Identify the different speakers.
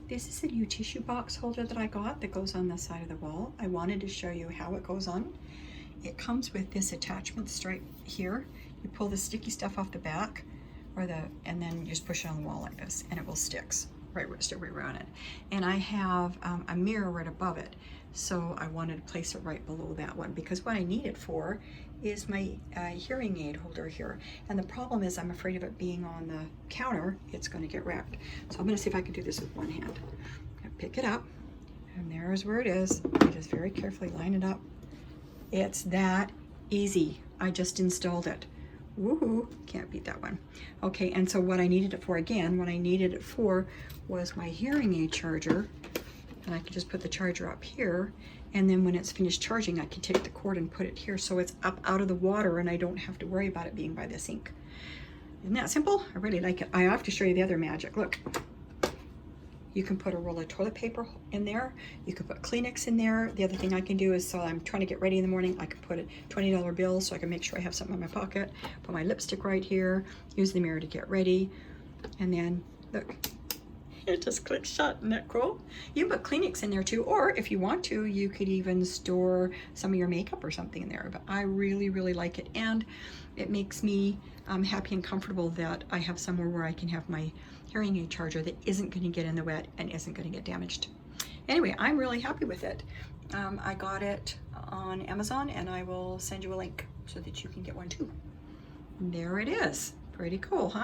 Speaker 1: This is a new tissue box holder that I got that goes on the side of the wall. I wanted to show you how it goes on. It comes with this attachment straight here. You pull the sticky stuff off the back, and then you just push it on the wall like this, and it will sticks right around it. And I have a mirror right above it, so I wanted to place it right below that one, because what I need it for is my hearing aid holder here. And the problem is I'm afraid of it being on the counter, it's going to get wrecked. So I'm going to see if I can do this with one hand. I'm going to pick it up, and there's where it is. I just very carefully line it up. It's that easy. I just installed it. Woohoo, can't beat that one. Okay, and so what I needed it for, again, what I needed it for was my hearing aid charger. And I can just put the charger up here, and then when it's finished charging, I can take the cord and put it here so it's up out of the water and I don't have to worry about it being by the sink. Isn't that simple? I really like it. I have to show you the other magic. Look. You can put a roll of toilet paper in there. You can put Kleenex in there. The other thing I can do is, so I'm trying to get ready in the morning, I can put a $20 bill so I can make sure I have something in my pocket. Put my lipstick right here. Use the mirror to get ready. And then, look, it just clicks shut. Isn't that cool? You can put Kleenex in there too, or if you want to, you could even store some of your makeup or something in there. But I really, really like it. And it makes me happy and comfortable that I have somewhere where I can have my hearing aid charger that isn't going to get in the wet and isn't going to get damaged. Anyway, I'm really happy with it. I got it on Amazon, and I will send you a link so that you can get one too. There it is. Pretty cool, huh?